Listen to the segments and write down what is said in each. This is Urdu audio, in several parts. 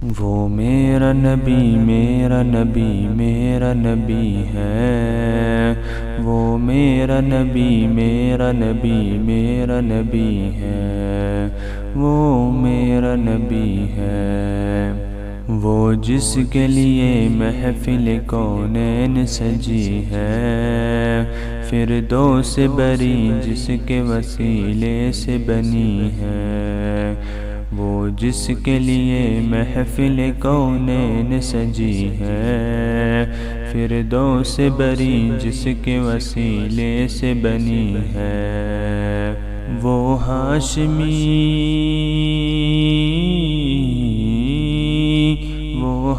وہ میرا نبی میرا نبی میرا نبی ہے، وہ میرا نبی میرا نبی میرا نبی ہے، وہ میرا نبی ہے، وہ جس کے لیے محفل کونین سجی ہے، فردوس بری جس کے وسیلے سے بنی ہے، وہ جس کے لیے محفل کونین سجی ہے، فردوس بری جس کے وسیلے سے بنی ہے، وہ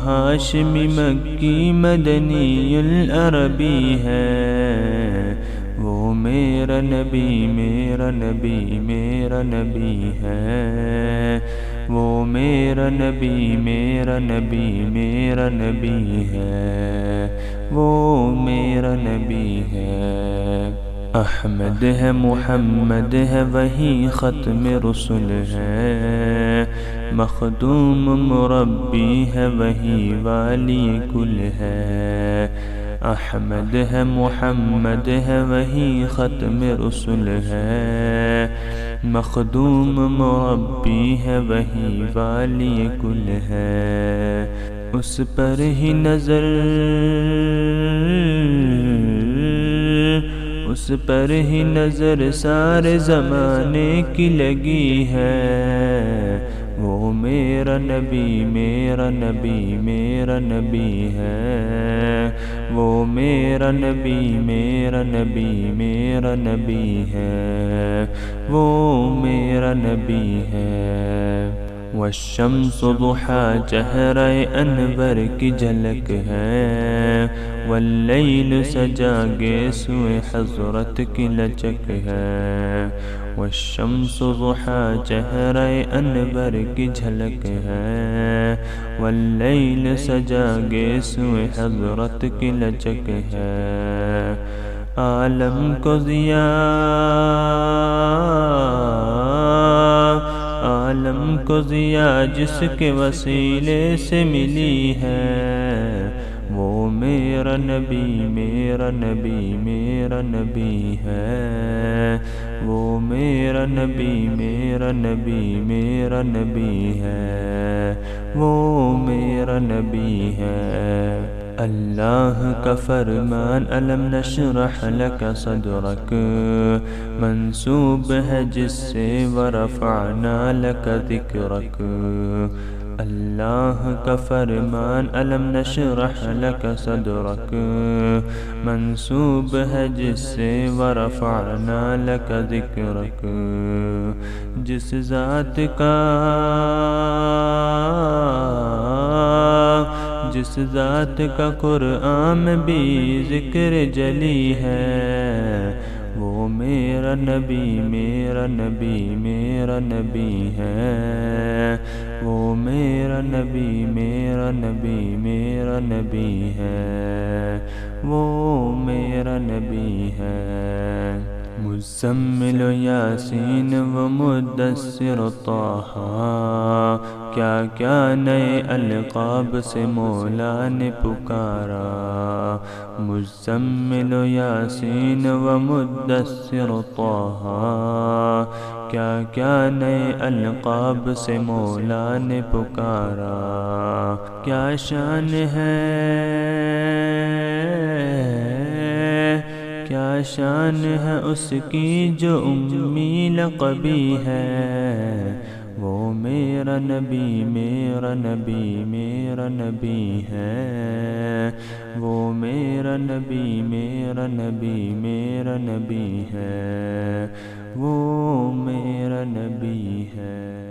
ہاشمی مکی مدنی العربی ہے، وہ میرا نبی میرا نبی میرا نبی ہے، وہ میرا نبی میرا نبی میرا نبی ہے، وہ میرا نبی ہے، احمد ہے محمد ہے وہی ختم رسل ہے، مخدوم مربی ہے وہی والی کل ہے، احمد ہے محمد ہے وہی ختم رسل ہے، مخدوم مربی ہے وہی والی کل ہے، اس پر ہی نظر اس پر ہی نظر سارے زمانے کی لگی ہے، وہ میرا نبی میرا نبی میرا نبی ہے، وہ میرا نبی میرا نبی میرا نبی ہے، وہ میرا نبی ہے، والشمس ضحا چہرہ انور کی جھلک ہے، واللیل سجا گیسوئے حضرت کی لچک ہے، والشمس ضحا چہرہ انور کی جھلک ہے، واللیل سجا گیسوئے حضرت کی لچک ہے، عالم کو ضیاء جس کے وسیلے سے ملی ہے، وہ میرا نبی میرا نبی میرا نبی ہے، وہ میرا نبی میرا نبی میرا نبی ہے، وہ میرا نبی ہے، اللہ کا فرمان الم نشرح لک صدرک منسوب ہے جس سے ورفعنا لک ذکرک، اللہ کا فرمان الم نشرح لک صدرک منسوب ہے جس سے ورفعنا لک ذکرک، جس ذات کا قرآن میں بھی ذکر جلی ہے، وہ میرا نبی میرا نبی میرا نبی ہے، وہ میرا نبی میرا نبی میرا نبی ہے، وہ میرا نبی ہے، مزمل یاسین و مدثر طہ، کیا کیا نئے القاب سے مولا نے پکارا، مزمل یاسین و مدثر طہ، کیا کیا نئے القاب سے مولا نے پکارا، کیا شان ہے کیا شان ہے اس کی جو امی لقبی ہے، وہ میرا نبی میرا نبی میرا نبی ہے، وہ میرا نبی میرا نبی میرا نبی ہے، وہ میرا نبی ہے۔